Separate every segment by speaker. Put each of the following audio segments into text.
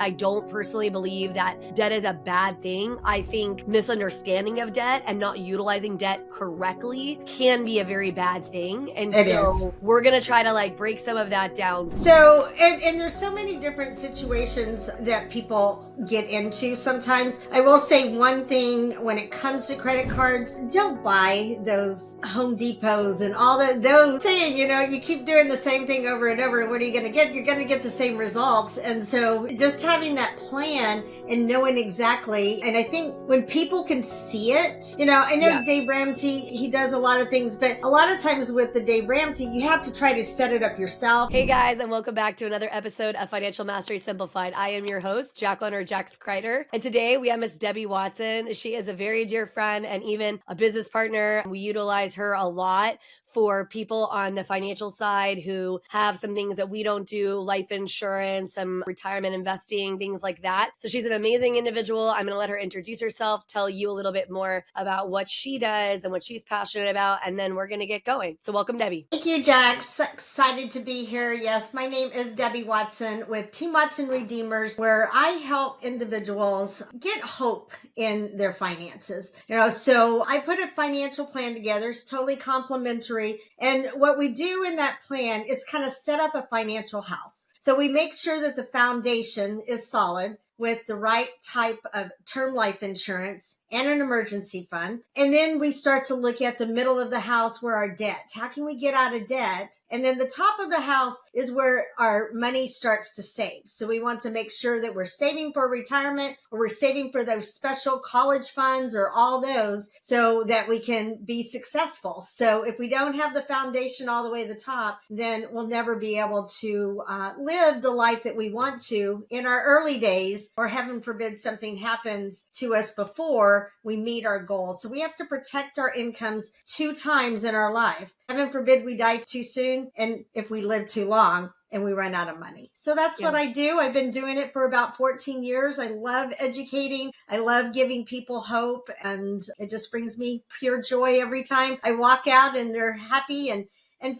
Speaker 1: I don't personally believe that debt is a bad thing. I think misunderstanding of debt and not utilizing debt correctly can be a very bad thing. And we're going to try to like break some of that down.
Speaker 2: So, and there's so many different situations that people get into sometimes. I will say one thing when it comes to credit cards, don't buy those Home Depots and all those saying, you keep doing the same thing over and over. And what are you going to get? You're going to get the same results. And so just having that plan and knowing exactly. And I think when people can see it, I know Dave Ramsey, he does a lot of things, but a lot of times with the Dave Ramsey, you have to try to set it up yourself.
Speaker 1: Hey guys, and welcome back to another episode of Financial Mastery Simplified. I am your host, Jacqueline or Jax Crider. And today we have Miss Debbie Watson. She is a very dear friend and even a business partner. We utilize her a lot for people on the financial side who have some things that we don't do, life insurance, some retirement investing, things like that. So she's an amazing individual. I'm going to let her introduce herself, tell you a little bit more about what she does and what she's passionate about, and then we're going to get going. So welcome, Debbie.
Speaker 2: Thank you, Jax. Excited to be here. Yes, my name is Debbie Watson with Team Watson Redeemers, where I help individuals get hope in their finances. So I put a financial plan together. It's totally complimentary. And what we do in that plan is kind of set up a financial house. So we make sure that the foundation is solid with the right type of term life insurance and an emergency fund. And then we start to look at the middle of the house where our debt. How can we get out of debt? And then the top of the house is where our money starts to save. So we want to make sure that we're saving for retirement or we're saving for those special college funds or all those so that we can be successful. So if we don't have the foundation all the way to the top, then we'll never be able to live the life that we want to in our early days, or heaven forbid something happens to us before we meet our goals. So we have to protect our incomes 2 times in our life. Heaven forbid we die too soon, and if we live too long and we run out of money. So that's what I do. I've been doing it for about 14 years. I love educating. I love giving people hope, and it just brings me pure joy every time I walk out and they're happy and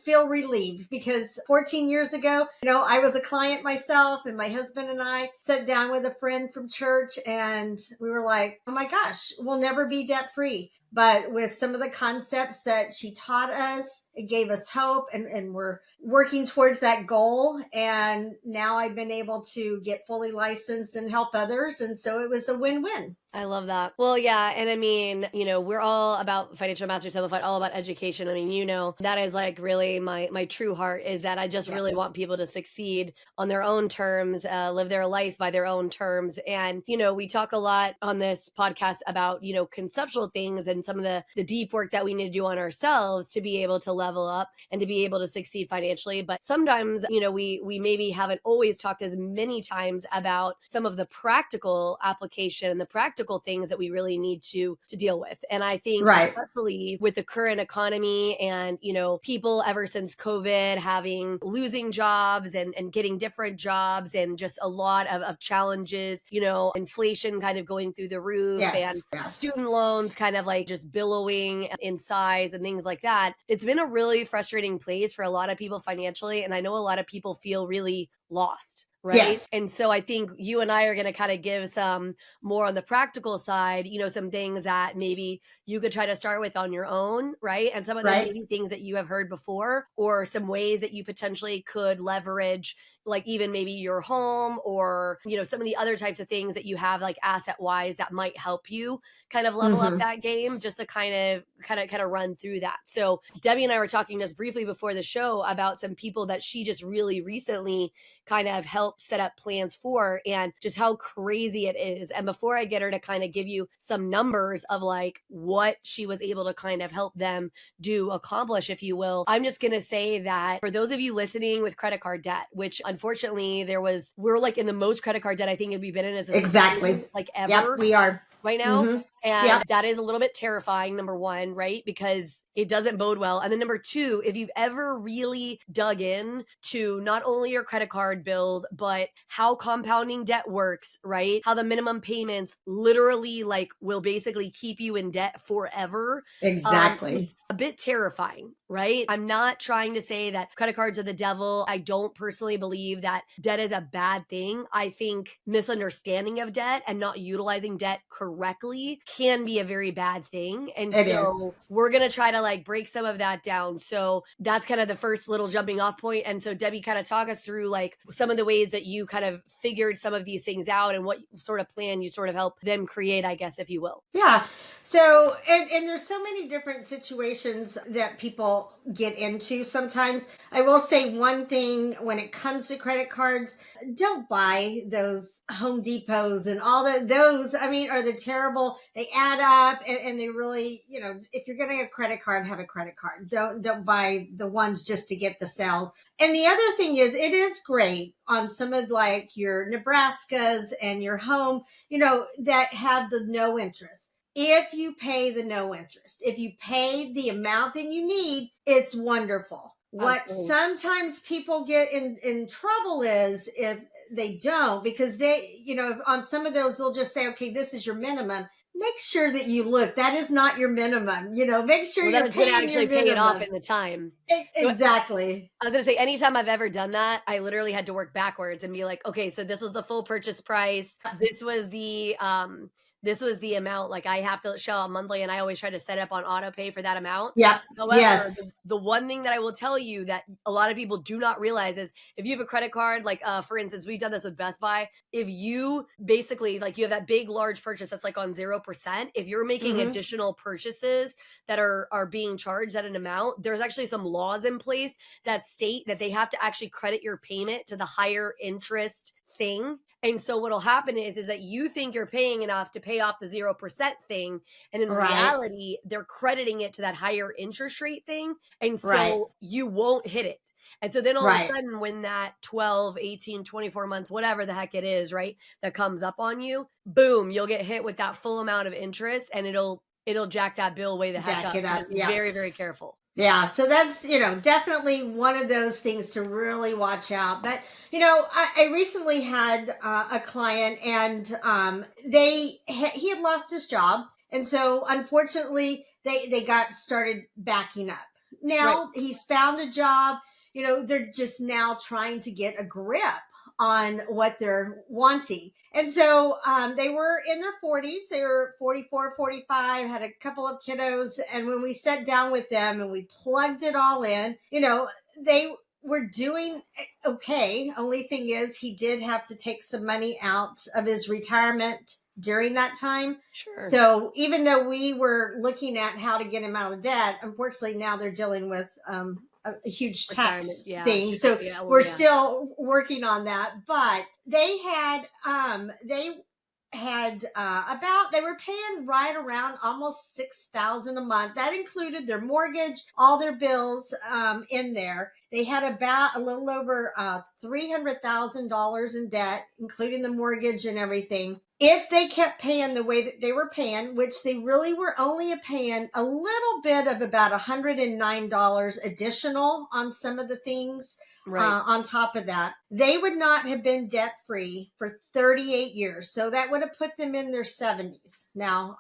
Speaker 2: feel relieved, because 14 years ago, I was a client myself, and my husband and I sat down with a friend from church and we were like, oh my gosh, we'll never be debt free. But with some of the concepts that she taught us, it gave us hope, and we're working towards that goal. And now I've been able to get fully licensed and help others. And so it was a win-win.
Speaker 1: I love that. Well, yeah. And I mean, we're all about Financial Mastery Simplified, all about education. I mean, that is like really my true heart, is that I just really want people to succeed on their own terms, live their life by their own terms. And, we talk a lot on this podcast about, conceptual things and some of the deep work that we need to do on ourselves to be able to level up and to be able to succeed financially. But sometimes, we maybe haven't always talked as many times about some of the practical application and the practical things that we really need to deal with. And I think especially with the current economy and, people ever since COVID losing jobs and getting different jobs, and just a lot of challenges, inflation kind of going through the roof, and student loans kind of like just billowing in size and things like that. It's been a really frustrating place for a lot of people financially. And I know a lot of people feel really lost. Right.
Speaker 2: Yes.
Speaker 1: And so I think you and I are going to kind of give some more on the practical side, some things that maybe you could try to start with on your own. Right. And some of them maybe things that you have heard before, or some ways that you potentially could leverage, like even maybe your home, or, some of the other types of things that you have like asset wise that might help you kind of level up that game, just to kind of run through that. So Debbie and I were talking just briefly before the show about some people that she just really recently kind of helped set up plans for, and just how crazy it is. And before I get her to kind of give you some numbers of like what she was able to kind of help them accomplish, if you will, I'm just going to say that for those of you listening with credit card debt, which unfortunately we're like in the most credit card debt I think we've been in as a
Speaker 2: exactly
Speaker 1: like ever.
Speaker 2: Yep, we are
Speaker 1: right now. And
Speaker 2: Yep.
Speaker 1: that is a little bit terrifying, number one, right? Because it doesn't bode well. And then number two, if you've ever really dug in to not only your credit card bills, but how compounding debt works, right? How the minimum payments literally like will basically keep you in debt forever.
Speaker 2: Exactly.
Speaker 1: It's a bit terrifying, right? I'm not trying to say that credit cards are the devil. I don't personally believe that debt is a bad thing. I think misunderstanding of debt and not utilizing debt correctly can be a very bad thing. And
Speaker 2: It is.
Speaker 1: so we're going to try to like break some of that down. So that's kind of the first little jumping off point. And so Debbie, kind of talk us through like some of the ways that you kind of figured some of these things out and what sort of plan you sort of help them create, I guess, if you will.
Speaker 2: Yeah. So, and there's so many different situations that people get into sometimes. I will say one thing when it comes to credit cards, don't buy those Home Depots and all those, I mean, are the terrible, they add up and they really, if you're getting a credit card, have a credit card. Don't buy the ones just to get the sales. And the other thing is, it is great on some of like your Nebraskas and your home, that have the no interest. If you pay the no interest, if you pay the amount that you need, it's wonderful. What
Speaker 1: Absolutely.
Speaker 2: sometimes people get in trouble is if they don't, because they, on some of those, they'll just say, okay, this is your minimum. Make sure that you look, that is not your minimum. Make sure
Speaker 1: Well, that
Speaker 2: you're
Speaker 1: is going to
Speaker 2: paying your
Speaker 1: actually pay it off
Speaker 2: minimum.
Speaker 1: in the time.
Speaker 2: Exactly.
Speaker 1: I was going to say, anytime I've ever done that, I literally had to work backwards and be like, okay, so this was the full purchase price. This was the amount, like I have to shell out monthly, and I always try to set up on auto pay for that amount.
Speaker 2: Yep.
Speaker 1: However,
Speaker 2: Yes.
Speaker 1: the one thing that I will tell you that a lot of people do not realize is if you have a credit card, like for instance, we've done this with Best Buy. If you basically like you have that big large purchase that's like on 0%, if you're making
Speaker 2: Mm-hmm.
Speaker 1: additional purchases that are being charged at an amount, there's actually some laws in place that state that they have to actually credit your payment to the higher interest thing. And so what'll happen is that you think you're paying enough to pay off the 0% thing. And in
Speaker 2: Right.
Speaker 1: reality, they're crediting it to that higher interest rate thing. And
Speaker 2: Right.
Speaker 1: so you won't hit it. And so then all of a
Speaker 2: Right.
Speaker 1: sudden, when that 12, 18, 24 months, whatever the heck it is, right, that comes up on you, boom, you'll get hit with that full amount of interest and it'll jack that bill way the heck
Speaker 2: Jack
Speaker 1: up.
Speaker 2: it
Speaker 1: So
Speaker 2: up.
Speaker 1: just be
Speaker 2: Yeah.
Speaker 1: very, very careful.
Speaker 2: Yeah, so that's, definitely one of those things to really watch out. But, I recently had a client and he had lost his job. And so unfortunately, they got started backing up.
Speaker 1: Right.
Speaker 2: Now he's found a job, they're just now trying to get a grip on what they're wanting. And so they were in their 40s. They were 44, 45, had a couple of kiddos. And when we sat down with them and we plugged it all in, they were doing okay. Only thing is, he did have to take some money out of his retirement during that time.
Speaker 1: Sure.
Speaker 2: So even though we were looking at how to get him out of debt, unfortunately now they're dealing with a huge tax thing.
Speaker 1: Sure.
Speaker 2: So
Speaker 1: Yeah, well,
Speaker 2: we're
Speaker 1: yeah.
Speaker 2: still working on that. But they had about, they were paying right around almost $6,000 a month. That included their mortgage, all their bills in there. They had about a little over $300,000 in debt, including the mortgage and everything. If they kept paying the way that they were paying, which they really were only paying a little bit of about $109 additional on some of the things,
Speaker 1: Right.
Speaker 2: on top of that, they would not have been debt free for 38 years. So that would have put them in their 70s. Now,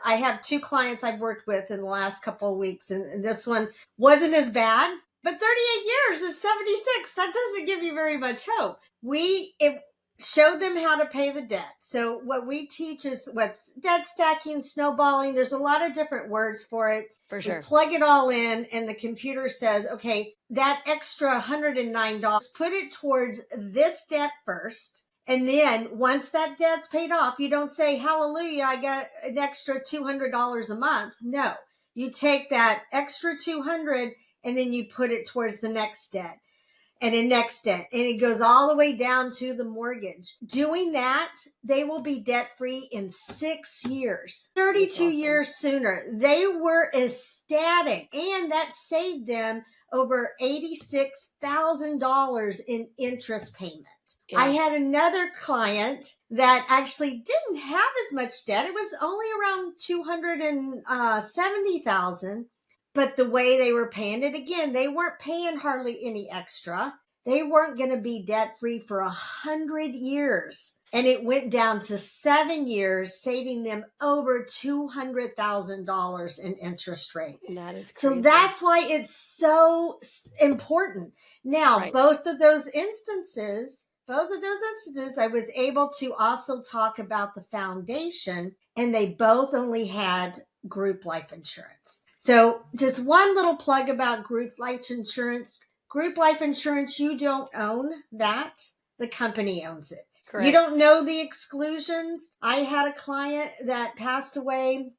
Speaker 2: I have two clients I've worked with in the last couple of weeks, and this one wasn't as bad. But 38 years is 76. That doesn't give you very much hope. It showed them how to pay the debt. So what we teach is what's debt stacking, snowballing. There's a lot of different words for it.
Speaker 1: For
Speaker 2: We
Speaker 1: sure.
Speaker 2: plug it all in and the computer says, okay, that extra $109, put it towards this debt first. And then once that debt's paid off, you don't say, hallelujah, I got an extra $200 a month. No, you take that extra $200 and then you put it towards the next debt and a next debt. And it goes all the way down to the mortgage. Doing that, they will be debt free in 6 years, 32
Speaker 1: awesome.
Speaker 2: years sooner. They were ecstatic, and that saved them over $86,000 in interest payment. I
Speaker 1: Yeah.
Speaker 2: had another client that actually didn't have as much debt. It was only around 270,000, but the way they were paying it, again, they weren't paying hardly any extra. They weren't going to be debt free for 100 years. And it went down to 7 years, saving them over $200,000 in interest rate.
Speaker 1: That is
Speaker 2: So
Speaker 1: crazy.
Speaker 2: that's why it's so important. Now,
Speaker 1: Right.
Speaker 2: both of those instances, I was able to also talk about the foundation, and they both only had group life insurance. So just one little plug about group life insurance. Group life insurance, you don't own that. The company owns it.
Speaker 1: Correct.
Speaker 2: You don't know the exclusions. I had a client that passed away.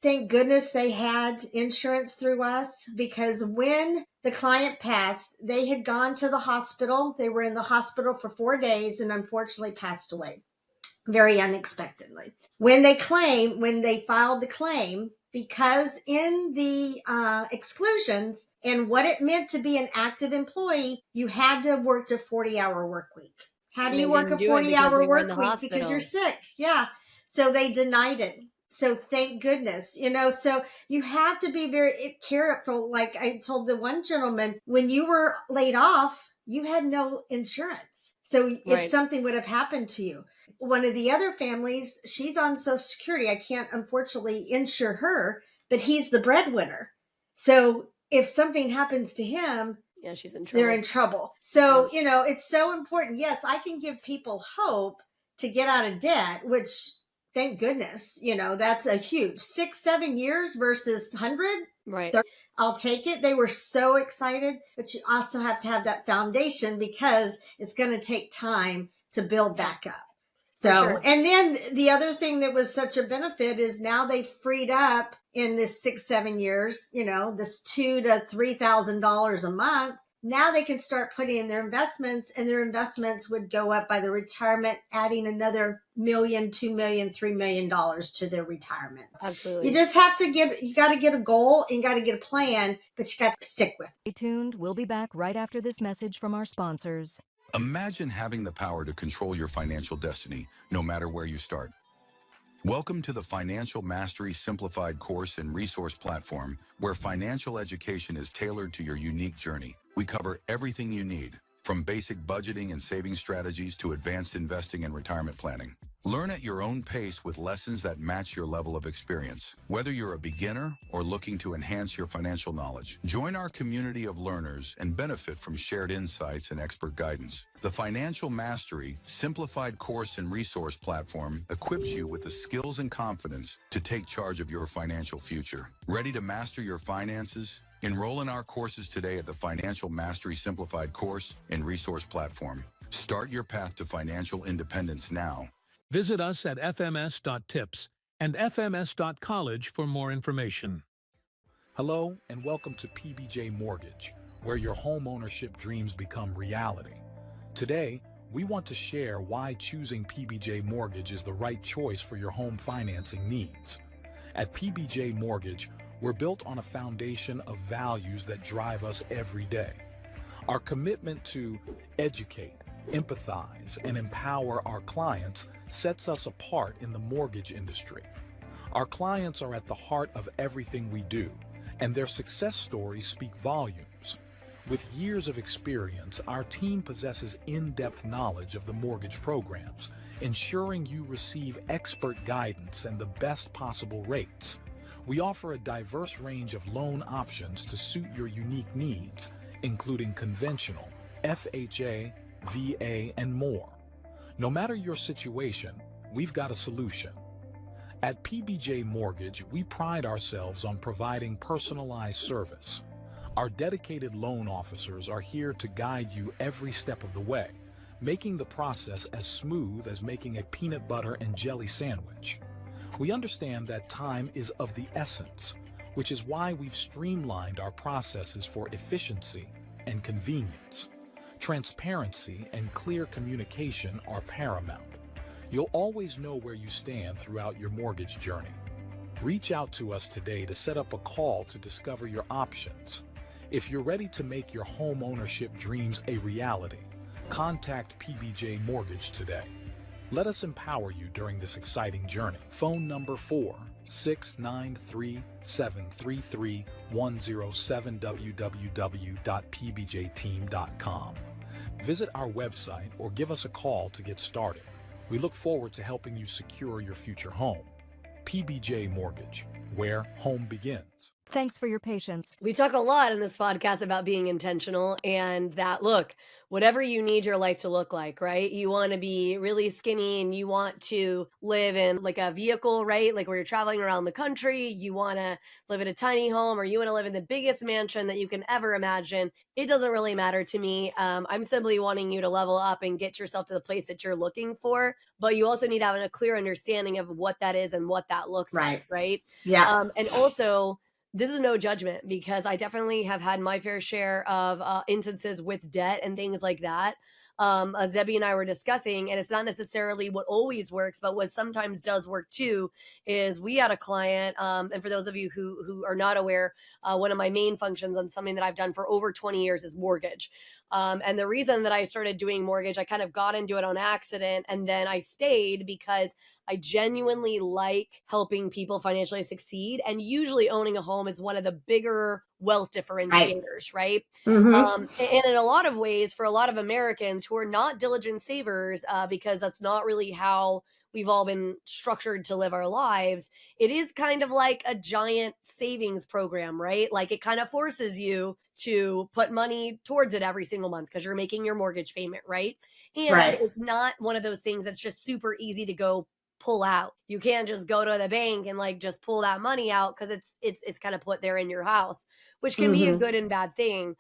Speaker 2: Thank goodness they had insurance through us, because when the client passed, they had gone to the hospital. They were in the hospital for 4 days and unfortunately passed away very unexpectedly. When they filed the claim, because in the exclusions and what it meant to be an active employee, you had to have worked a 40-hour work week. How do
Speaker 1: They
Speaker 2: you work a
Speaker 1: didn't do it because
Speaker 2: 40-hour
Speaker 1: they were in
Speaker 2: work
Speaker 1: the
Speaker 2: week? Because you're
Speaker 1: hospital.
Speaker 2: sick. Yeah. So they denied it. So thank goodness, so you have to be very careful. Like I told the one gentleman, when you were laid off, you had no insurance. So if
Speaker 1: Right.
Speaker 2: something would have happened to you, one of the other families, she's on Social Security. I can't unfortunately insure her, but he's the breadwinner. So if something happens to him,
Speaker 1: Yeah, she's in trouble.
Speaker 2: they're in trouble. So, it's so important. Yes, I can give people hope to get out of debt, which thank goodness, that's a huge 6-7 years versus 100.
Speaker 1: Right.
Speaker 2: I'll take it. They were so excited, but you also have to have that foundation because it's going to take time to build back up. So,
Speaker 1: sure.
Speaker 2: And then the other thing that was such a benefit is now they freed up in this 6-7 years, this $2,000 to $3,000 a month. Now they can start putting in their investments, and their investments would go up by the retirement, adding another $1 million, $2 million, $3 million to their retirement.
Speaker 1: Absolutely.
Speaker 2: You just have to you got to get a goal and you got to get a plan, but you got to stick with it.
Speaker 3: Stay tuned. We'll be back right after this message from our sponsors.
Speaker 4: Imagine having the power to control your financial destiny, no matter where you start. Welcome to the Financial Mastery Simplified course and resource platform, where financial education is tailored to your unique journey. We cover everything you need, from basic budgeting and saving strategies to advanced investing and retirement planning. Learn at your own pace with lessons that match your level of experience. Whether you're a beginner or looking to enhance your financial knowledge, join our community of learners and benefit from shared insights and expert guidance. The Financial Mastery Simplified course and resource platform equips you with the skills and confidence to take charge of your financial future. Ready to master your finances? Enroll in our courses today at the Financial Mastery Simplified course and resource platform. Start your path to financial independence now.
Speaker 5: Visit us at fms.tips and fms.college for more information.
Speaker 6: Hello and welcome to PBJ Mortgage, where your home ownership dreams become reality. Today, we want to share why choosing PBJ Mortgage is the right choice for your home financing needs. At PBJ Mortgage, we're built on a foundation of values that drive us every day. Our commitment to educate, empathize, and empower our clients sets us apart in the mortgage industry. Our clients are at the heart of everything we do, and their success stories speak volumes. With years of experience, our team possesses in-depth knowledge of the mortgage programs, ensuring you receive expert guidance and the best possible rates. We offer a diverse range of loan options to suit your unique needs, including conventional, FHA, VA, and more. No matter your situation, we've got a solution. At PBJ Mortgage, we pride ourselves on providing personalized service. Our dedicated loan officers are here to guide you every step of the way, making the process as smooth as making a peanut butter and jelly sandwich. We understand that time is of the essence, which is why we've streamlined our processes for efficiency and convenience. Transparency and clear communication are paramount. You'll always know where you stand throughout your mortgage journey. Reach out to us today to set up a call to discover your options. If you're ready to make your home ownership dreams a reality, Contact PBJ Mortgage today. Let us empower you during this exciting journey. Phone number 4-693-733-107 www.pbjteam.com. Visit our website or give us a call to get started. We look forward to helping you secure your future home. PBJ Mortgage, where home begins.
Speaker 3: Thanks for your patience.
Speaker 1: We talk a lot in this podcast about being intentional and that, look, whatever you need your life to look like, right? You want to be really skinny and you want to live in like a vehicle, right? Like where you're traveling around the country, you want to live in a tiny home, or you want to live in the biggest mansion that you can ever imagine. It doesn't really matter to me. I'm simply wanting you to level up and get yourself to the place that you're looking for. But you also need to have a clear understanding of what that is and what that looks like, right?
Speaker 2: Yeah.
Speaker 1: And also, this is no judgment, because I definitely have had my fair share of instances with debt and things like that. As Debbie and I were discussing, and it's not necessarily what always works, but what sometimes does work too, is we had a client, and for those of you who are not aware, one of my main functions and something that I've done for over 20 years is mortgage. And the reason that I started doing mortgage, I kind of got into it on accident, and then I stayed because I genuinely like helping people financially succeed. And usually owning a home is one of the bigger wealth differentiators, right?
Speaker 2: Mm-hmm.
Speaker 1: And in a lot of ways, for a lot of Americans who are not diligent savers, because that's not really how we've all been structured to live our lives, it is kind of like a giant savings program, right? Like it kind of forces you to put money towards it every single month because you're making your mortgage payment, right? And
Speaker 2: Right.
Speaker 1: it's not one of those things that's just super easy to go pull out. You can't just go to the bank and like just pull that money out because it's kind of put there in your house, which can be a
Speaker 2: Mm-hmm.
Speaker 1: good and bad thing.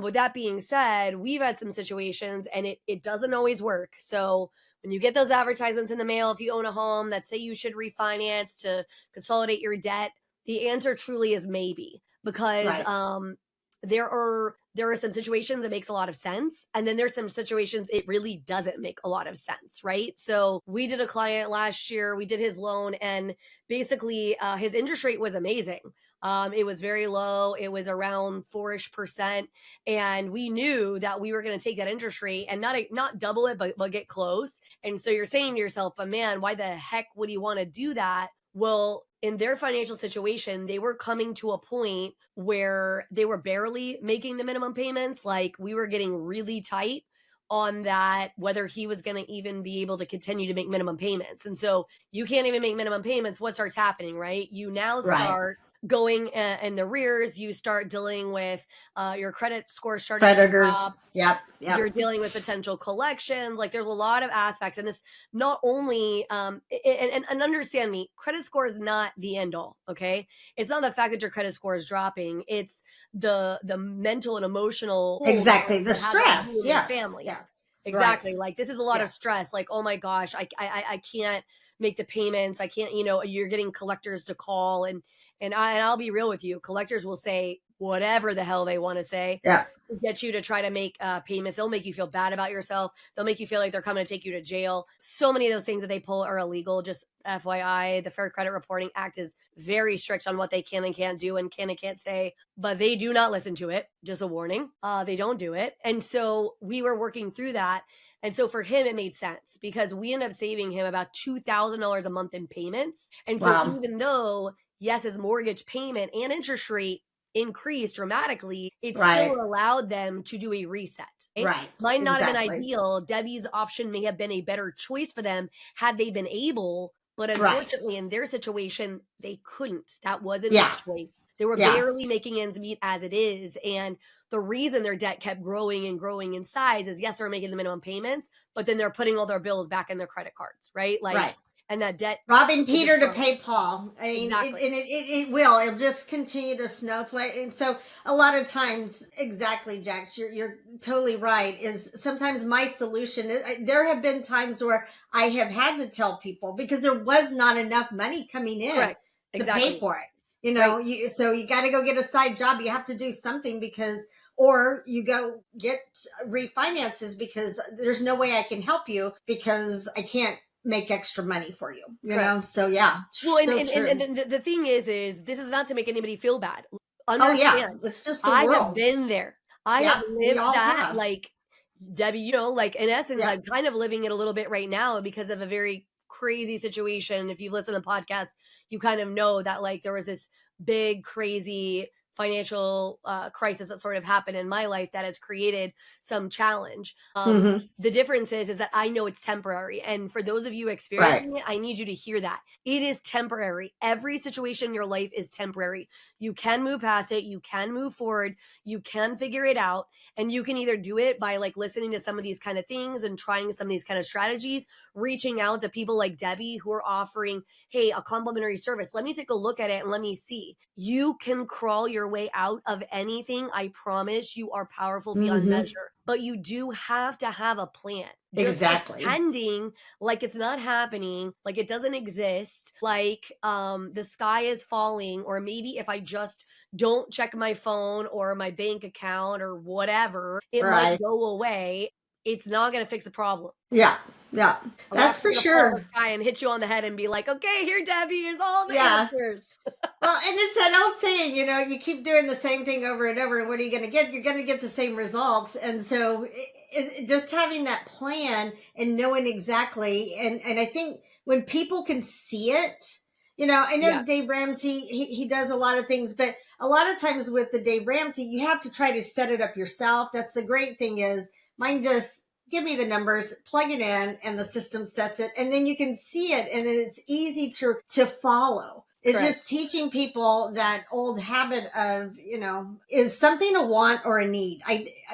Speaker 1: With that being said, we've had some situations and it doesn't always work. So when you get those advertisements in the mail, if you own a home that say you should refinance to consolidate your debt, the answer truly is maybe, because
Speaker 2: Right.
Speaker 1: there are some situations it makes a lot of sense, and then there's some situations it really doesn't make a lot of sense, right? So we did a client last year, we did his loan, and basically his interest rate was amazing. It was very low. It was around 4-ish%. And we knew that we were going to take that interest rate and not double it, but get close. And so you're saying to yourself, but man, why the heck would you want to do that? Well, in their financial situation, they were coming to a point where they were barely making the minimum payments. Like we were getting really tight on that, whether he was going to even be able to continue to make minimum payments. And so you can't even make minimum payments. What starts happening, right? You now
Speaker 2: Right.
Speaker 1: start going in the rears. You start dealing with your credit score starting to drop.
Speaker 2: Predators. Yep.
Speaker 1: You're
Speaker 2: Yep.
Speaker 1: dealing with potential collections. Like there's a lot of aspects, and this not only and understand me, credit score is not the end all. Okay, it's not the fact that your credit score is dropping. It's the mental and emotional toll
Speaker 2: Exactly. The
Speaker 1: that has on you
Speaker 2: stress.
Speaker 1: and your
Speaker 2: Yes.
Speaker 1: family.
Speaker 2: Yes. Right.
Speaker 1: Exactly. Like this is a lot
Speaker 2: Yeah.
Speaker 1: of stress. Like, oh my gosh, I can't make the payments. I can't, you're getting collectors to call, and I'll be real with you. Collectors will say whatever the hell they want to say
Speaker 2: Yeah.
Speaker 1: to get you to try to make payments. They'll make you feel bad about yourself. They'll make you feel like they're coming to take you to jail. So many of those things that they pull are illegal. Just FYI, the Fair Credit Reporting Act is very strict on what they can and can't do and can and can't say, but they do not listen to it. Just a warning. They don't do it. And so we were working through that. And so for him, it made sense because we ended up saving him about $2,000 a month in payments. And so
Speaker 2: Wow.
Speaker 1: even though, yes, his mortgage payment and interest rate increased dramatically, it
Speaker 2: Right.
Speaker 1: still allowed them to do a reset.
Speaker 2: Right.
Speaker 1: Might not have been
Speaker 2: Exactly.
Speaker 1: ideal. Debbie's option may have been a better choice for them had they been able, but
Speaker 2: Right.
Speaker 1: unfortunately in their situation, they couldn't. That wasn't
Speaker 2: Yeah.
Speaker 1: a choice. They were
Speaker 2: Yeah.
Speaker 1: barely making ends meet as it is. And the reason their debt kept growing and growing in size is, yes, they're making the minimum payments, but then they're putting all their bills back in their credit cards, right? Like,
Speaker 2: Right.
Speaker 1: and that debt
Speaker 2: Robbing
Speaker 1: is
Speaker 2: Peter to
Speaker 1: growing.
Speaker 2: pay Paul. I mean,
Speaker 1: Exactly.
Speaker 2: it will. It'll just continue to snowflake. And so a lot of times, exactly, Jax, you're totally right. Is sometimes my solution. There have been times where I have had to tell people because there was not enough money coming in
Speaker 1: Correct.
Speaker 2: to
Speaker 1: Exactly.
Speaker 2: pay for it. You know,
Speaker 1: Right.
Speaker 2: so you got to go get a side job. You have to do something because, or you go get refinances because there's no way I can help you because I can't make extra money for you, you
Speaker 1: Correct.
Speaker 2: know? So yeah.
Speaker 1: Well,
Speaker 2: So
Speaker 1: and,
Speaker 2: true.
Speaker 1: the thing is this is not to make anybody feel bad.
Speaker 2: Oh yeah.
Speaker 1: Understand,
Speaker 2: It's just the
Speaker 1: I have
Speaker 2: world.
Speaker 1: been there. I
Speaker 2: Yep.
Speaker 1: have
Speaker 2: We
Speaker 1: lived
Speaker 2: all
Speaker 1: that.
Speaker 2: have.
Speaker 1: Like, Debbie, you know, like in essence,
Speaker 2: Yeah.
Speaker 1: I'm kind of living it a little bit right now because of a very crazy situation. If you've listened to the podcast, you kind of know that like there was this big, crazy financial crisis that sort of happened in my life that has created some challenge.
Speaker 2: Hmm.
Speaker 1: The difference is that I know it's temporary. And for those of you
Speaker 2: Right.
Speaker 1: experiencing it, I need you to hear that. It is temporary. Every situation in your life is temporary. You can move past it. You can move forward. You can figure it out. And you can either do it by like listening to some of these kind of things and trying some of these kind of strategies, reaching out to people like Debbie who are offering, hey, a complimentary service. Let me take a look at it and let me see. You can crawl your way out of anything. I promise you are powerful beyond
Speaker 2: Hmm.
Speaker 1: measure, but you do have to have a plan. Just
Speaker 2: Exactly.
Speaker 1: pretending like it's not happening, like it doesn't exist, like the sky is falling, or maybe if I just don't check my phone or my bank account or whatever, it might
Speaker 2: Right.
Speaker 1: go away. It's not going to fix the problem.
Speaker 2: Yeah. Yeah.
Speaker 1: I'm
Speaker 2: That's
Speaker 1: not
Speaker 2: for
Speaker 1: going to fall out of
Speaker 2: sure.
Speaker 1: the sky and hit you on the head and be like, okay, here, Debbie, here's all the
Speaker 2: Yeah.
Speaker 1: answers.
Speaker 2: Well, and it's that old saying, you know, you keep doing the same thing over and over, and what are you going to get? You're going to get the same results. And so just having that plan and knowing exactly, and I think when people can see it, you know, I know
Speaker 1: Yeah.
Speaker 2: Dave Ramsey, he does a lot of things, but a lot of times with the Dave Ramsey, you have to try to set it up yourself. That's the great thing is mine just give me the numbers, plug it in, and the system sets it, and then you can see it, and then it's easy to follow. It's
Speaker 1: Correct.
Speaker 2: just teaching people that old habit of, you know, is something a want or a need.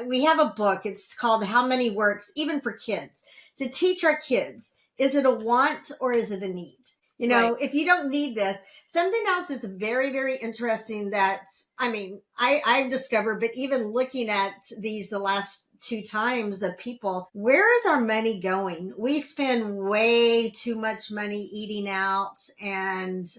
Speaker 2: We have a book. It's called How Many Works, even for kids, to teach our kids. Is it a want or is it a need? You know,
Speaker 1: Right.
Speaker 2: if you don't need this, something else that's very, very interesting that, I mean, I've discovered, but even looking at these the last 2 times of people, where is our money going? We spend way too much money eating out and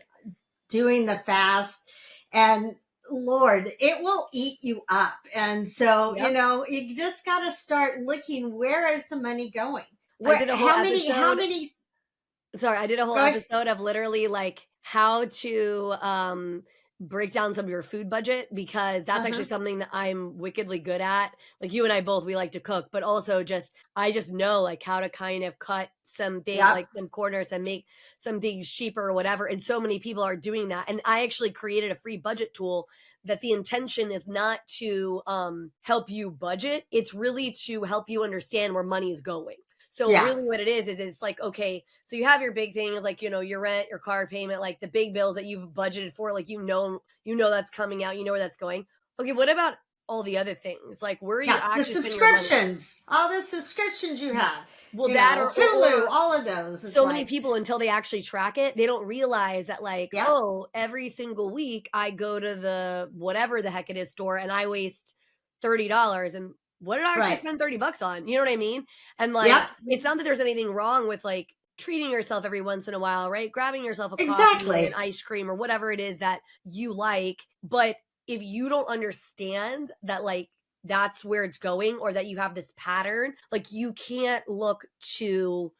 Speaker 2: doing the fast, and Lord, it will eat you up. And so,
Speaker 1: Yep.
Speaker 2: you know, you just got to start looking, where is the money going?
Speaker 1: I did a whole
Speaker 2: How many,
Speaker 1: Sorry, I did a whole
Speaker 2: go ahead.
Speaker 1: episode of literally like how to break down some of your food budget, because that's actually
Speaker 2: Uh-huh.
Speaker 1: something that I'm wickedly good at. Like you and I both, we like to cook, but also just I just know like how to kind of cut some things,
Speaker 2: Yep.
Speaker 1: like some corners, and make some things cheaper or whatever. And so many people are doing that. And I actually created a free budget tool that the intention is not to help you budget. It's really to help you understand where money is going. So
Speaker 2: Yeah.
Speaker 1: really what it is it's like, okay, so you have your big things like, you know, your rent, your car payment, like the big bills that you've budgeted for, like, you know that's coming out, you know where that's going. Okay, what about all the other things? Like, where are you
Speaker 2: Yeah, the
Speaker 1: actually spending your money?
Speaker 2: subscriptions, all the subscriptions you have.
Speaker 1: Well,
Speaker 2: you
Speaker 1: that
Speaker 2: know,
Speaker 1: or
Speaker 2: Hulu, all of those. It's
Speaker 1: so many
Speaker 2: like,
Speaker 1: people, until they actually track it, they don't realize that like,
Speaker 2: Yeah.
Speaker 1: oh, every single week I go to the whatever the heck it is store and I waste $30, and what did I actually
Speaker 2: Right.
Speaker 1: spend $30 on? You know what I mean? And like,
Speaker 2: Yep.
Speaker 1: it's not that there's anything wrong with like treating yourself every once in a while, right? Grabbing yourself a coffee
Speaker 2: Exactly.
Speaker 1: and ice cream or whatever it is that you like. But if you don't understand that like that's where it's going, or that you have this pattern, like you can't look to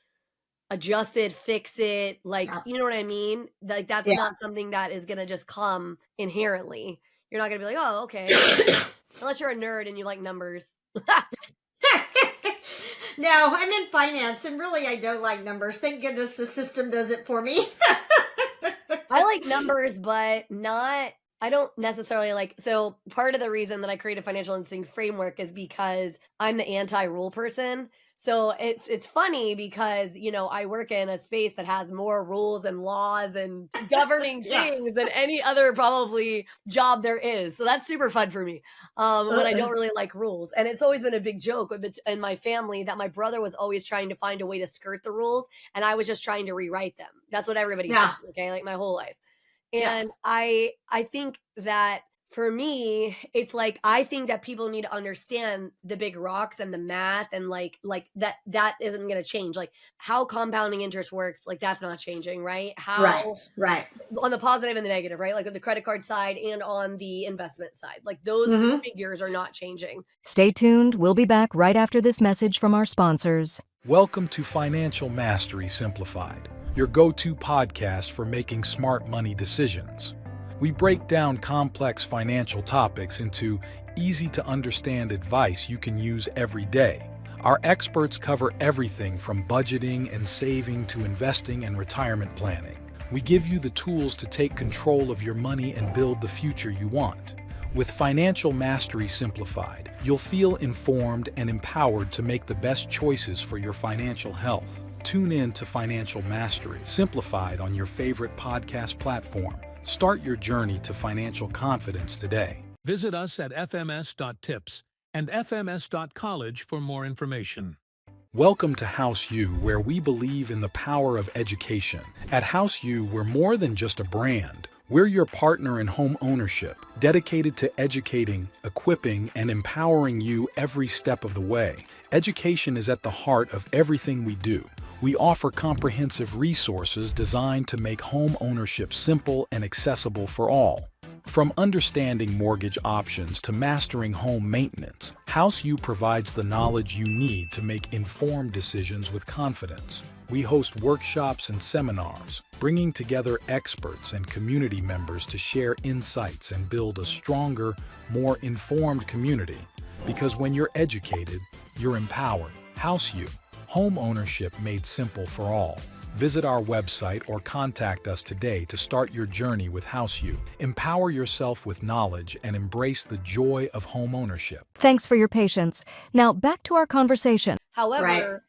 Speaker 1: adjust it, fix it, like,
Speaker 2: Yeah.
Speaker 1: you know what I mean? Like that's
Speaker 2: Yeah.
Speaker 1: not something that is gonna just come inherently. You're not gonna be like, oh, okay. Unless you're a nerd and you like numbers.
Speaker 2: Now, I'm in finance, and really I don't like numbers. Thank goodness the system does it for me.
Speaker 1: I like numbers, but I don't necessarily like. So part of the reason that I created financial instinct framework is because I'm the anti-rule person. So it's funny because, you know, I work in a space that has more rules and laws and governing
Speaker 2: Yeah.
Speaker 1: things than any other probably job there is. So that's super fun for me when I don't really like rules. And it's always been a big joke in my family that my brother was always trying to find a way to skirt the rules, and I was just trying to rewrite them. That's what everybody
Speaker 2: Yeah.
Speaker 1: said, okay, like my whole life.
Speaker 2: Yeah.
Speaker 1: And I think that for me, it's like I think that people need to understand the big rocks and the math, and like that isn't going to change. Like how compounding interest works, like that's not changing, right? How
Speaker 2: Right.
Speaker 1: on the positive and the negative, right? Like on the credit card side and on the investment side, like those
Speaker 2: Mhm.
Speaker 1: figures are not changing.
Speaker 3: Stay tuned. We'll be back right after this message from our sponsors.
Speaker 6: Welcome to Financial Mastery Simplified, your go-to podcast for making smart money decisions. We break down complex financial topics into easy-to-understand advice you can use every day. Our experts cover everything from budgeting and saving to investing and retirement planning. We give you the tools to take control of your money and build the future you want. With Financial Mastery Simplified, you'll feel informed and empowered to make the best choices for your financial health. Tune in to Financial Mastery Simplified on your favorite podcast platform. Start your journey to financial confidence today.
Speaker 5: Visit us at fms.tips and fms.college for more information.
Speaker 6: Welcome to House U, where we believe in the power of education. At House U, we're more than just a brand. We're your partner in home ownership, dedicated to educating, equipping, and empowering you every step of the way. Education is at the heart of everything we do. We offer comprehensive resources designed to make home ownership simple and accessible for all. From understanding mortgage options to mastering home maintenance, House U provides the knowledge you need to make informed decisions with confidence. We host workshops and seminars, bringing together experts and community members to share insights and build a stronger, more informed community. Because when you're educated, you're empowered. House U, home ownership made simple for all. Visit our website or contact us today to start your journey with House U. Empower yourself with knowledge and embrace the joy of home ownership.
Speaker 3: Thanks for your patience. Now back to our conversation.
Speaker 1: However,
Speaker 2: Right.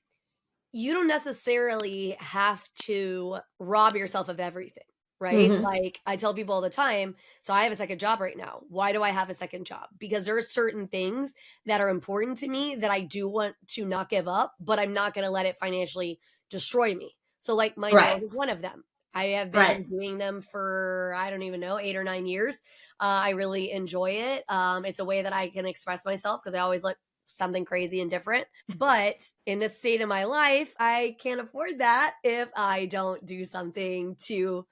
Speaker 1: you don't necessarily have to rob yourself of everything, right?
Speaker 2: Mhm.
Speaker 1: Like I tell people all the time, so I have a second job right now. Why do I have a second job? Because there are certain things that are important to me that I do want to not give up, but I'm not going to let it financially destroy me. So like my
Speaker 2: Right.
Speaker 1: nails is one of them. I have been
Speaker 2: Right.
Speaker 1: doing them for, I don't even know, 8 or 9 years. I really enjoy it. It's a way that I can express myself because I always look something crazy and different. But in this state of my life, I can't afford that if I don't do something to,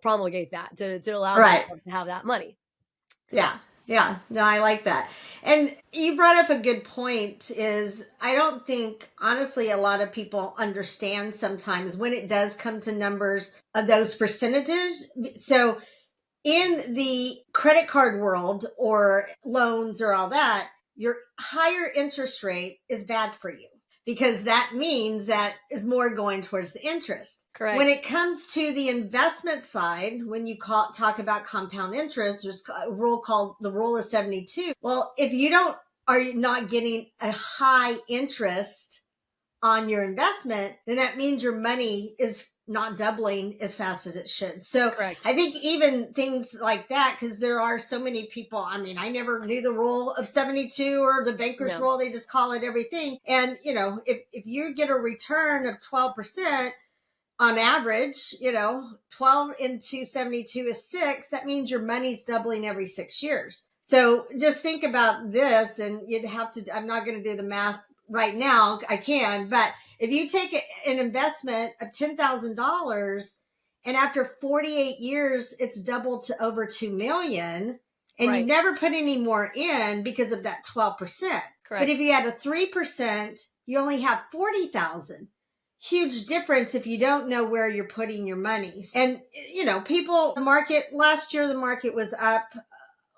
Speaker 1: promulgate that, to allow
Speaker 2: Right.
Speaker 1: myself to have that money. So,
Speaker 2: Yeah. Yeah. No, I like that. And you brought up a good point is I don't think, honestly, a lot of people understand sometimes when it does come to numbers of those percentages. So in the credit card world or loans or all that, your higher interest rate is bad for you because that means that is more going towards the interest.
Speaker 1: correct.
Speaker 2: When it comes to the investment side, when you talk about compound interest, there's a rule called the rule of 72. Well, if you are not getting a high interest on your investment, then that means your money is not doubling as fast as it should. So
Speaker 1: Correct.
Speaker 2: I think even things like that, because there are so many people, I mean, I never knew the rule of 72 or the banker's
Speaker 1: No.
Speaker 2: rule. They just call it everything. And, if you get a return of 12%, on average, 12 into 72 is 6. That means your money's doubling every 6 years. So just think about this, and you'd have to, I'm not going to do the math right now. I can, but if you take an investment of $10,000 and after 48 years, it's doubled to over 2 million and
Speaker 1: Right.
Speaker 2: you never put any more in because of that 12%.
Speaker 1: Correct.
Speaker 2: But if you had a 3%, you only have 40,000. Huge difference if you don't know where you're putting your money. And, last year, the market was up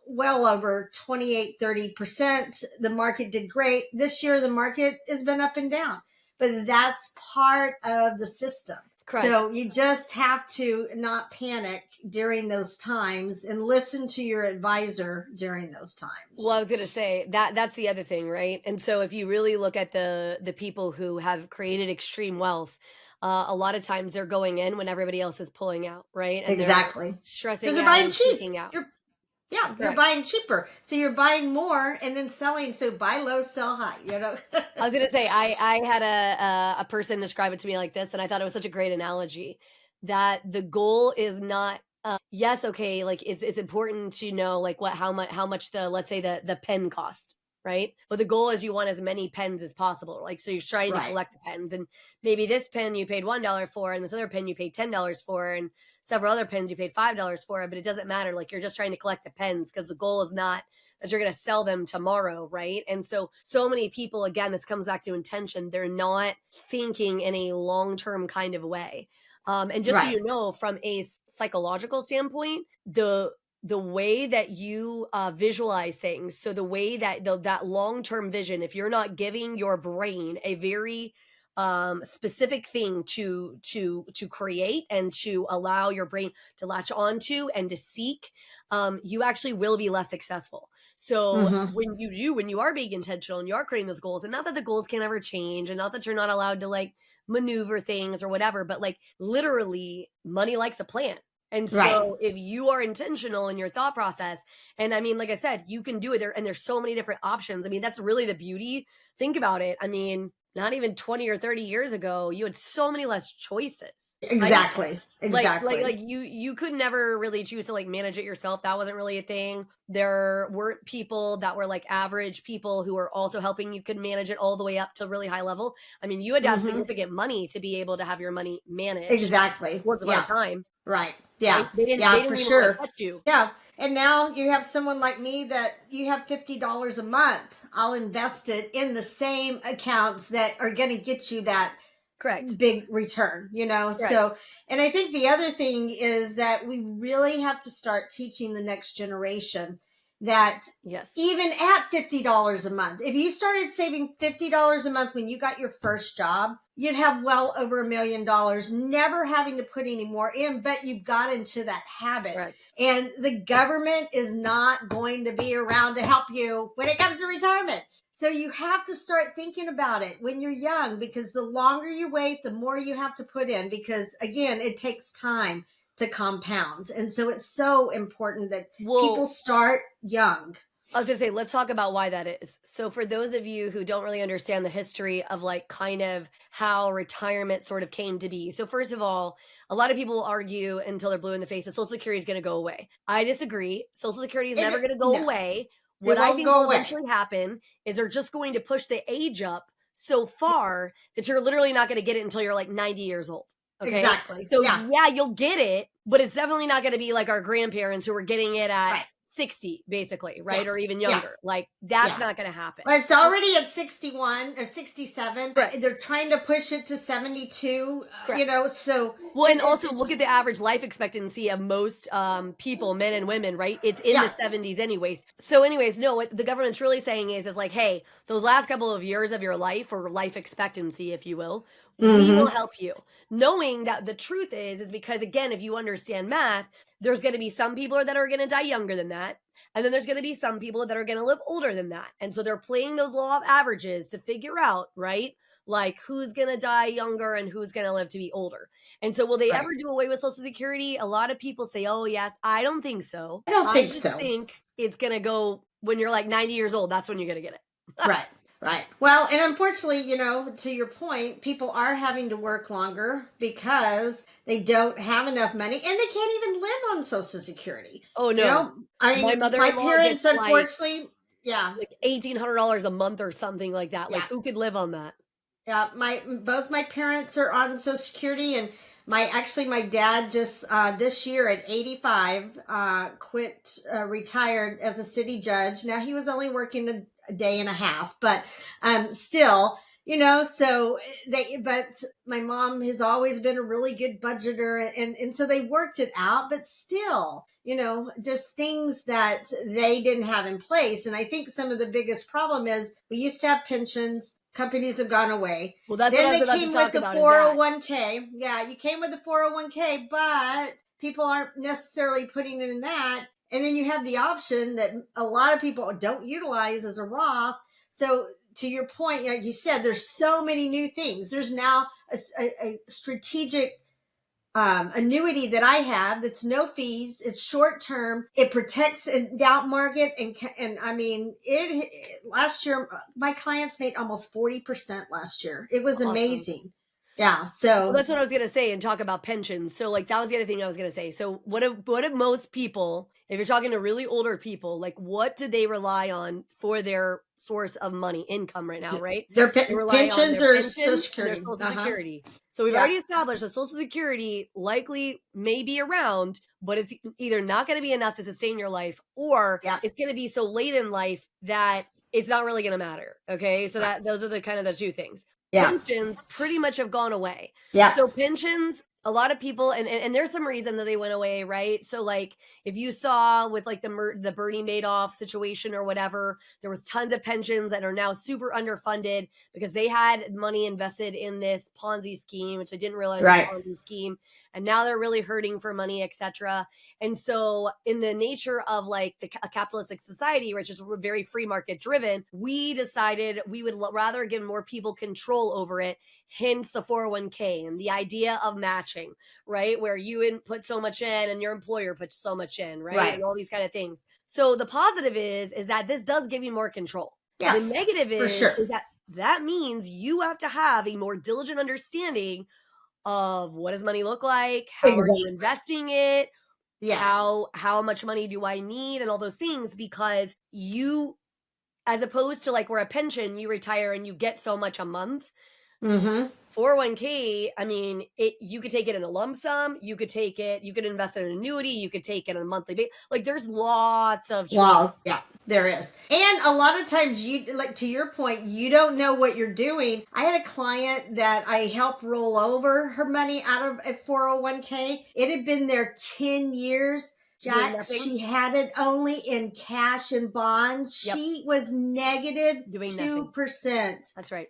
Speaker 2: well over 28-30%. The market did great. This year, the market has been up and down, but that's part of the system.
Speaker 1: Correct.
Speaker 2: So you just have to not panic during those times and listen to your advisor during those times.
Speaker 1: Well, I was going to say that's the other thing, right? And so if you really look at the people who have created extreme wealth, a lot of times they're going in when everybody else is pulling out, right? And
Speaker 2: Exactly.
Speaker 1: they're stressing
Speaker 2: Because they're
Speaker 1: out
Speaker 2: buying
Speaker 1: and
Speaker 2: cheap.
Speaker 1: freaking out.
Speaker 2: You're
Speaker 1: Correct.
Speaker 2: buying cheaper. So you're buying more and then selling. So buy low, sell high,
Speaker 1: I was going to say, I had a person describe it to me like this, and I thought it was such a great analogy that the goal is not, yes, okay, like it's important to know like how much let's say the pen cost, right? But the goal is you want as many pens as possible. Like, so you're trying to
Speaker 2: Right.
Speaker 1: collect the pens, and maybe this pen you paid $1 for, and this other pen you paid $10 for, and several other pens you paid $5 for, but it doesn't matter. Like, you're just trying to collect the pens because the goal is not that you're going to sell them tomorrow, right? And so many people, again, this comes back to intention. They're not thinking in a long-term kind of way. And just so
Speaker 2: Right.
Speaker 1: you know, from a psychological standpoint, the the way that you visualize things, so the way that that long-term vision, if you're not giving your brain a very specific thing to create and to allow your brain to latch onto and to seek, you actually will be less successful. So
Speaker 2: Mm-hmm.
Speaker 1: when you are being intentional and you are creating those goals, and not that the goals can ever change, and not that you're not allowed to like maneuver things or whatever, but like literally money likes a plan. And
Speaker 2: Right.
Speaker 1: so if you are intentional in your thought process, and I mean, like I said, you can do it there, and there's so many different options. I mean, that's really the beauty. Think about it. I mean, not even 20 or 30 years ago, you had so many less choices. Right?
Speaker 2: Exactly. Exactly.
Speaker 1: Like you could never really choose to like manage it yourself. That wasn't really a thing. There weren't people that were like average people who were also helping you could manage it all the way up to really high level. I mean, you had to have
Speaker 2: Mm-hmm.
Speaker 1: significant money to be able to have your money managed
Speaker 2: Exactly.
Speaker 1: once upon
Speaker 2: Yeah.
Speaker 1: a time.
Speaker 2: Right. Yeah.
Speaker 1: Right? They didn't
Speaker 2: Yeah, for
Speaker 1: even want to
Speaker 2: sure.
Speaker 1: touch you.
Speaker 2: Yeah. And now you have someone like me that you have $50 a month. I'll invest it in the same accounts that are going to get you that
Speaker 1: Correct.
Speaker 2: big return, you know?
Speaker 1: Correct.
Speaker 2: So, and I think the other thing is that we really have to start teaching the next generation that
Speaker 1: Yes.
Speaker 2: even at $50 a month, if you started saving $50 a month when you got your first job, you'd have well over $1 million, never having to put any more in, but you got into that habit.
Speaker 1: Correct.
Speaker 2: And the government is not going to be around to help you when it comes to retirement. So you have to start thinking about it when you're young, because the longer you wait, the more you have to put in, because again, it takes time to compound. And so it's so important that people start young.
Speaker 1: I was gonna say, let's talk about why that is. So for those of you who don't really understand the history of like kind of how retirement sort of came to be. So first of all, a lot of people will argue until they're blue in the face that Social Security is going to go away. I disagree. Social Security is never going to go away. What I think will eventually happen is they're just going to push the age up so far that you're literally not going to get it until you're like 90 years old. Okay.
Speaker 2: Exactly.
Speaker 1: So yeah, you'll get it, but it's definitely not going to be like our grandparents who were getting it at 60, basically, right? Or even younger. Like that's not going to happen.
Speaker 2: Well, it's already at 61 or 67.
Speaker 1: Right.
Speaker 2: They're trying to push it to 72,
Speaker 1: Correct.
Speaker 2: you know, so.
Speaker 1: Well, and also look at the average life expectancy of most people, men and women, right? It's in the 70s anyways. So anyways, no, what the government's really saying is like, hey, those last couple of years of your life, or life expectancy, if you will, we will help you. Knowing that the truth is because, again, if you understand math, there's going to be some people that are going to die younger than that. And then there's going to be some people that are going to live older than that. And so they're playing those law of averages to figure out, right? Like who's going to die younger and who's going to live to be older. And so will they ever do away with Social Security? A lot of people say, oh, yes. I don't think so. I just think it's going to go when you're like 90 years old. That's when you're going to get it.
Speaker 2: Right. Right. Well, and unfortunately, you know, to your point, people are having to work longer because they don't have enough money and they can't even live on Social Security.
Speaker 1: Oh, no.
Speaker 2: You know? I mean, my parents, unfortunately,
Speaker 1: like $1,800 a month or something like that. Like who could live on that?
Speaker 2: Yeah. Both my parents are on Social Security, and my dad just this year at 85 retired as a city judge. Now he was only working a day and a half, but still, you know, but my mom has always been a really good budgeter, and so they worked it out, but still, you know, just things that they didn't have in place. And I think some of the biggest problem is we used to have pensions. Companies have gone away.
Speaker 1: Well, that's
Speaker 2: then
Speaker 1: what I was
Speaker 2: they
Speaker 1: about
Speaker 2: came
Speaker 1: to talk
Speaker 2: with the
Speaker 1: about
Speaker 2: 401k. Yeah, you came with the 401k, but people aren't necessarily putting in that. And then you have the option that a lot of people don't utilize as a Roth. So to your point, like you said, there's so many new things. There's now a strategic annuity that I have that's no fees. It's short term. It protects a down market, and I mean, last year my clients made almost 40% last year. It was amazing. Yeah. So
Speaker 1: well, that's what I was going to say, and talk about pensions. So like, that was the other thing I was going to say. So what if most people, if you're talking to really older people, like what do they rely on for their source of money, income right now, right?
Speaker 2: Their pensions or Social Security.
Speaker 1: Social Security. So we've already established that Social Security likely may be around, but it's either not going to be enough to sustain your life, or it's going to be so late in life that it's not really going to matter. Okay. So those are the kind of the two things. Pensions pretty much have gone away.
Speaker 2: Yeah.
Speaker 1: So pensions A lot of people, and there's some reason that they went away, right? So like if you saw with like the Bernie Madoff situation or whatever, there was tons of pensions that are now super underfunded because they had money invested in this Ponzi scheme, which I didn't realize was a
Speaker 2: Right.
Speaker 1: Ponzi scheme, and now they're really hurting for money, etc. And so in the nature of like a capitalistic society, which is very free market driven, we decided we would rather give more people control over it, hence the 401k and the idea of matching, right? Where you put so much in and your employer puts so much in, right?
Speaker 2: Right.
Speaker 1: And all these kind of things. So the positive is that this does give you more control.
Speaker 2: Yes,
Speaker 1: The negative
Speaker 2: for sure.
Speaker 1: is that means you have to have a more diligent understanding of what does money look like, how are you
Speaker 2: Exactly.
Speaker 1: investing it,
Speaker 2: Yes.
Speaker 1: how much money do I need, and all those things, because you, as opposed to like where a pension, you retire and you get so much a month.
Speaker 2: Mm-hmm.
Speaker 1: 401k, I mean, you could take it in a lump sum, you could invest in an annuity, you could take it on a monthly basis. Like there's lots of choice.
Speaker 2: Wow. Yeah, there is. And a lot of times you, like to your point, you don't know what you're doing. I had a client that I helped roll over her money out of a 401k. It had been there 10 years.
Speaker 1: Doing
Speaker 2: Jax,
Speaker 1: nothing?
Speaker 2: she had it only in cash and bonds.
Speaker 1: Yep.
Speaker 2: She was negative
Speaker 1: Doing nothing.
Speaker 2: 2%.
Speaker 1: That's right.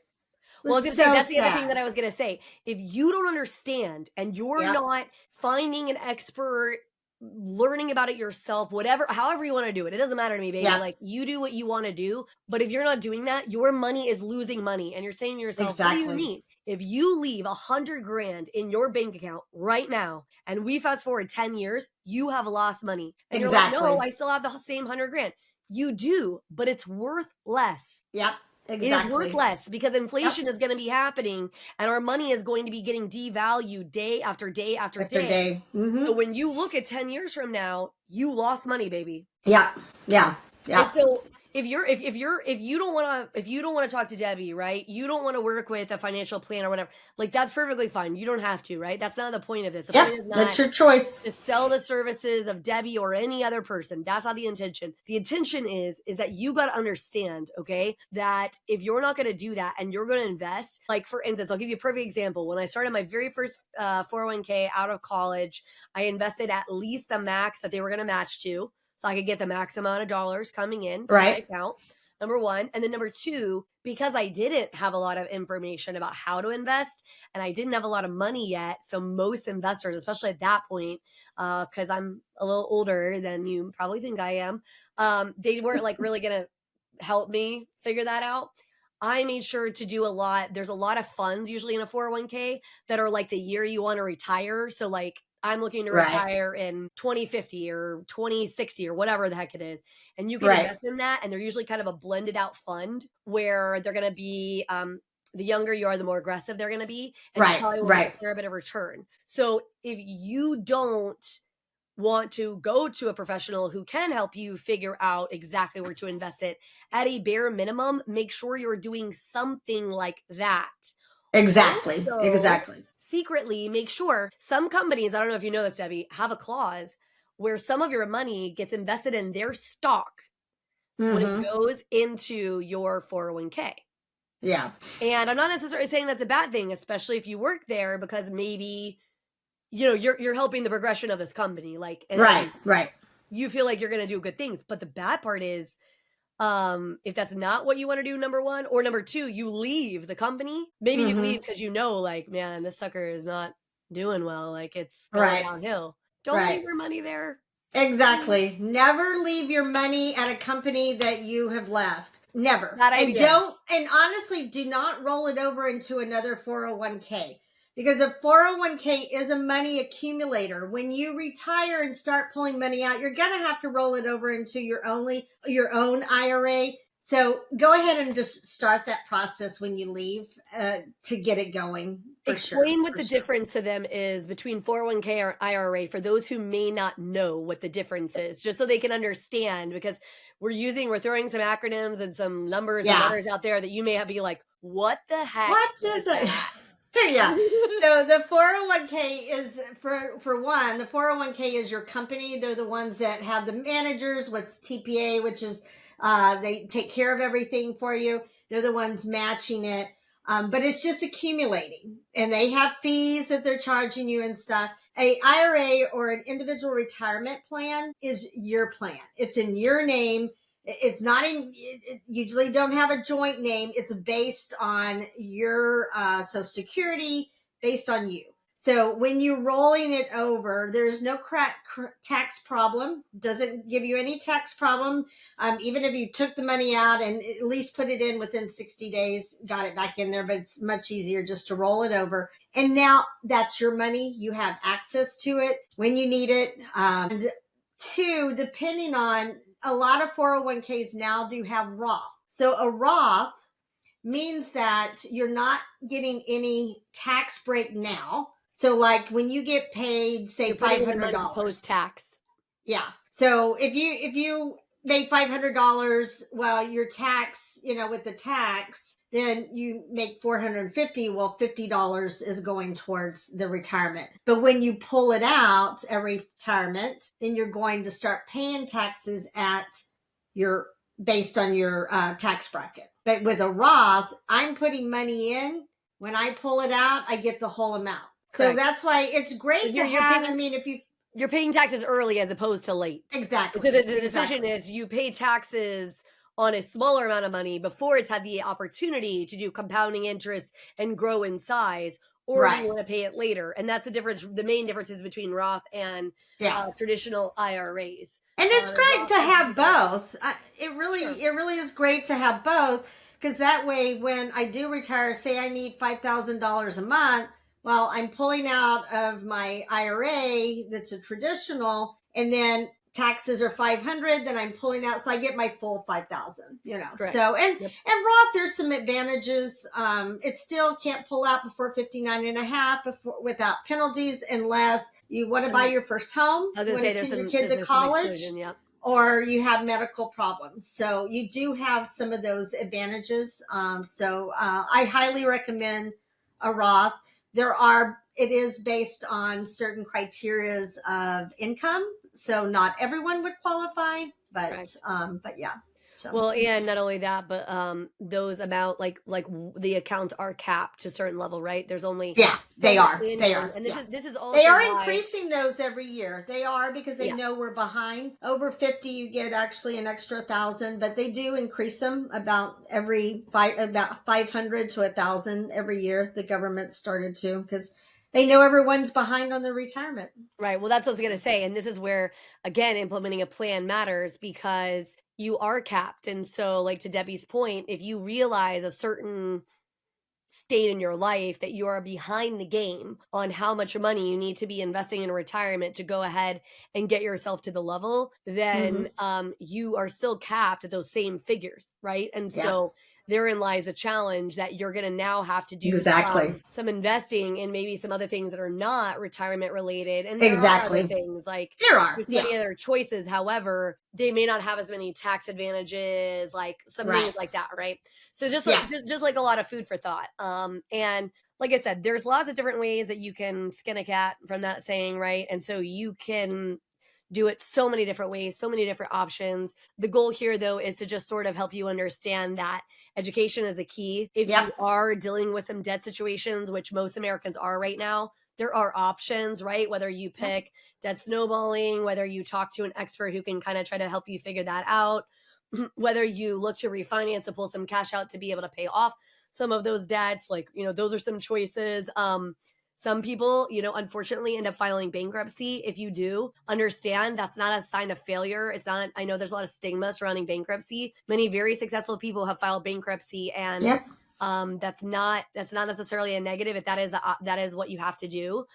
Speaker 2: It
Speaker 1: Well, I was
Speaker 2: was
Speaker 1: gonna say,
Speaker 2: so
Speaker 1: that's the other thing that I
Speaker 2: sad.
Speaker 1: was gonna say. If you don't understand and you're
Speaker 2: Yep.
Speaker 1: not finding an expert, learning about it yourself, whatever, however you want to do it, it doesn't matter to me, baby.
Speaker 2: Yeah.
Speaker 1: Like you do what you want to do. But if you're not doing that, your money is losing money. And you're saying to yourself, what do you
Speaker 2: Exactly.
Speaker 1: mean? If you leave 100 grand in your bank account right now, and we fast forward 10 years, you have lost money. And you're like, no,
Speaker 2: Exactly.
Speaker 1: I still have the same 100 grand. You do, but it's worth less.
Speaker 2: Yep.
Speaker 1: It is
Speaker 2: Exactly.
Speaker 1: worth less because inflation is going to be happening and our money is going to be getting devalued day after day after day.
Speaker 2: Mm-hmm.
Speaker 1: So when you look at 10 years from now, you lost money, baby.
Speaker 2: Yeah. Yeah. Yeah.
Speaker 1: And so if you don't want to talk to Debbie, right? You don't want to work with a financial plan or whatever. Like that's perfectly fine. You don't have to, right? That's not the point of this. The
Speaker 2: Yeah,
Speaker 1: point is not
Speaker 2: that's your choice.
Speaker 1: to sell the services of Debbie or any other person. That's not the intention. The intention is that you got to understand, okay, that if you're not going to do that and you're going to invest, like for instance, I'll give you a perfect example. When I started my very first 401k out of college, I invested at least the max that they were going to match to, so I could get the max amount of dollars coming in to my account. Number one. And then number two, because I didn't have a lot of information about how to invest and I didn't have a lot of money yet. So most investors, especially at that point, because I'm a little older than you probably think I am, they weren't like really going to help me figure that out. I made sure to do a lot. There's a lot of funds usually in a 401k that are like the year you want to retire. So like I'm looking to retire in 2050 or 2060 or whatever the heck it is. And you can invest in that. And they're usually kind of a blended out fund where they're going to be, the younger you are, the more aggressive they're going to be. And you probably will get a fair bit of return. So if you don't want to go to a professional who can help you figure out exactly where to invest it, at a bare minimum, make sure you're doing something like that.
Speaker 2: Exactly.
Speaker 1: Also,
Speaker 2: exactly.
Speaker 1: Secretly, make sure some companies, I don't know if you know this, Debbie, have a clause where some of your money gets invested in their stock when it goes into your 401k.
Speaker 2: Yeah.
Speaker 1: And I'm not necessarily saying that's a bad thing, especially if you work there, because maybe, you know, you're helping the progression of this company. Like, and
Speaker 2: right.
Speaker 1: You feel like you're going to do good things. But the bad part is, if that's not what you want to do, number one, or number two, you leave the company. Maybe you leave because you know, like, man, this sucker is not doing well. Like it's going downhill. Don't leave your money there.
Speaker 2: Exactly. Never leave your money at a company that you have left. Never.
Speaker 1: Bad idea.
Speaker 2: And honestly, do not roll it over into another 401k. Because a 401k is a money accumulator. When you retire and start pulling money out, you're going to have to roll it over into your own IRA. So go ahead and just start that process when you leave to get it going.
Speaker 1: Explain what the difference to them is between 401k or IRA for those who may not know what the difference is, just so they can understand, because we're throwing some acronyms and some numbers and letters out there that you may be like, what the heck?
Speaker 2: What is that? Yeah. So the 401k is for one, the 401k is your company. They're the ones that have the managers, what's TPA, which is they take care of everything for you. They're the ones matching it. But it's just accumulating, and they have fees that they're charging you and stuff. A IRA or an individual retirement plan is your plan. It's in your name. It's not in, it usually don't have a joint name. It's based on your Social Security, based on you. So when you're rolling it over, there is no tax problem. Doesn't give you any tax problem. Even if you took the money out and at least put it in within 60 days, got it back in there, but it's much easier just to roll it over. And now that's your money. You have access to it when you need it. And two, depending on, a lot of 401ks now do have Roth. So a Roth means that you're not getting any tax break now. So like when you get paid, say $500
Speaker 1: post tax.
Speaker 2: Yeah. So if you made $500, well, your tax, with the tax, then you make $450. Well, $50 is going towards the retirement. But when you pull it out at retirement, then you're going to start paying taxes based on your tax bracket. But with a Roth, I'm putting money in. When I pull it out, I get the whole amount. Correct. So that's why it's great to have.
Speaker 1: You're paying taxes early as opposed to late.
Speaker 2: Exactly.
Speaker 1: So the decision is you pay taxes on a smaller amount of money before it's had the opportunity to do compounding interest and grow in size, or you want to pay it later. And that's the difference. The main difference is between Roth and traditional IRAs.
Speaker 2: And it's great to have both. It really is great to have both, because that way when I do retire, say I need $5,000 a month, well, I'm pulling out of my IRA that's a traditional, and then taxes are $500, then I'm pulling out, so I get my full $5,000, Correct. So, and Roth, there's some advantages. It still can't pull out before 59 and a half without penalties, unless you want to buy your first home, you want to send your kid to college, or you have medical problems. So you do have some of those advantages. So I highly recommend a Roth. It is based on certain criterias of income. So not everyone would qualify, but yeah. So.
Speaker 1: Well, and not only that, but those amount like the accounts are capped to a certain level, right? There's only
Speaker 2: they are,
Speaker 1: and this is also
Speaker 2: they are increasing those every year. They are, because they know we're behind. Over 50, you get actually an extra 1,000, but they do increase them about 500 to 1,000 every year. The government started to, because they know everyone's behind on their retirement.
Speaker 1: Right. Well, that's what I was going to say. And this is where, again, implementing a plan matters, because you are capped. And so, like, to Debbie's point, if you realize a certain state in your life that you are behind the game on how much money you need to be investing in retirement to go ahead and get yourself to the level, then you are still capped at those same figures, right? And so therein lies a challenge that you're going to now have to do some investing in maybe some other things that are not retirement related. And there are other things, like there's many other choices. However, they may not have as many tax advantages, like some things like that, right? So just like a lot of food for thought. And like I said, there's lots of different ways that you can skin a cat, from that saying, right? And so you can do it so many different ways, so many different options. The goal here, though, is to just sort of help you understand that education is the key. If you are dealing with some debt situations, which most Americans are right now, there are options, right? Whether you pick debt snowballing, whether you talk to an expert who can kind of try to help you figure that out, whether you look to refinance and pull some cash out to be able to pay off some of those debts, like, those are some choices. Some people, unfortunately end up filing bankruptcy. If you do, understand that's not a sign of failure. It's not. I know there's a lot of stigma surrounding bankruptcy. Many very successful people have filed bankruptcy, and that's not necessarily a negative. If that is what you have to do.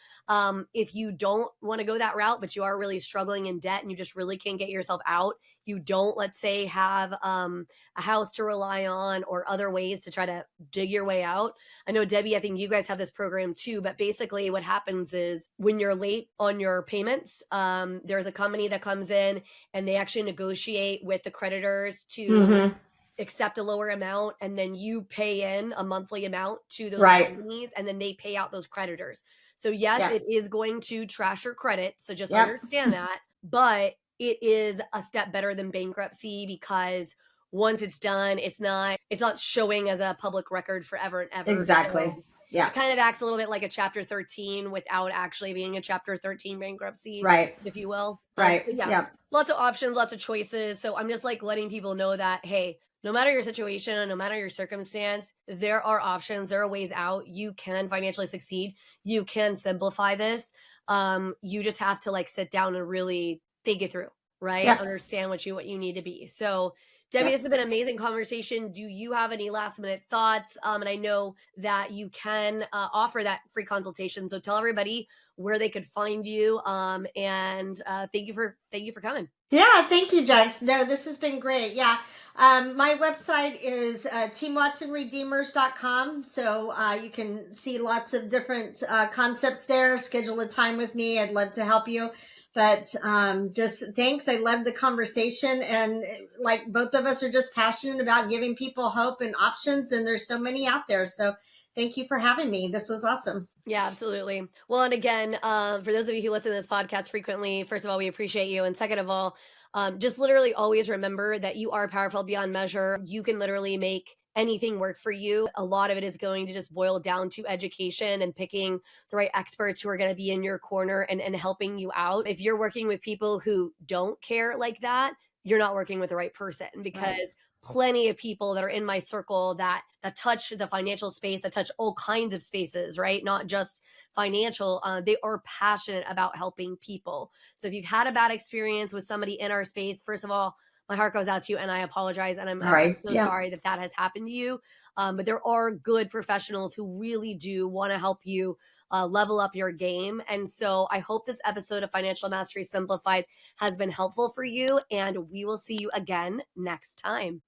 Speaker 1: If you don't want to go that route, but you are really struggling in debt and you just really can't get yourself out, you don't, let's say, have a house to rely on or other ways to try to dig your way out. I know, Debbie, I think you guys have this program too, but basically what happens is when you're late on your payments, there's a company that comes in and they actually negotiate with the creditors to accept a lower amount, and then you pay in a monthly amount to those companies, and then they pay out those creditors. So yes, it is going to trash your credit. So just understand that, but it is a step better than bankruptcy, because once it's done, it's not showing as a public record forever and ever.
Speaker 2: Exactly.
Speaker 1: So
Speaker 2: Yeah.
Speaker 1: it kind of acts a little bit like a Chapter 13 without actually being a Chapter 13 bankruptcy,
Speaker 2: Right.
Speaker 1: if you will.
Speaker 2: Right.
Speaker 1: But yeah,
Speaker 2: Yeah.
Speaker 1: lots of options, lots of choices. So I'm just like letting people know that, hey, no matter your situation, no matter your circumstance, there are options, there are ways out. You can financially succeed. You can simplify this. You just have to like sit down and really think it through, right?
Speaker 2: Yeah.
Speaker 1: Understand what you need to be. So Debbie,
Speaker 2: Yeah.
Speaker 1: this has been an amazing conversation. Do you have any last minute thoughts? And I know that you can offer that free consultation. So tell everybody where they could find you. And thank you for coming.
Speaker 2: Yeah, thank you, Jax. No, this has been great. Yeah. My website is teamwatsonredeemers.com. So you can see lots of different concepts there. Schedule a time with me. I'd love to help you. But just thanks. I love the conversation. And like both of us are just passionate about giving people hope and options. And there's so many out there. So thank you for having me. This was awesome.
Speaker 1: Yeah, absolutely. Well, and again, for those of you who listen to this podcast frequently, first of all, we appreciate you. And second of all, just literally always remember that you are powerful beyond measure. You can literally make anything work for you. A lot of it is going to just boil down to education and picking the right experts who are going to be in your corner and helping you out. If you're working with people who don't care like that, you're not working with the right person, because plenty of people that are in my circle that touch the financial space, that touch all kinds of spaces, right? Not just financial. They are passionate about helping people. So if you've had a bad experience with somebody in our space, first of all, my heart goes out to you and I apologize. And I'm so sorry that has happened to you. But there are good professionals who really do want to help you level up your game. And so I hope this episode of Financial Mastery Simplified has been helpful for you. And we will see you again next time.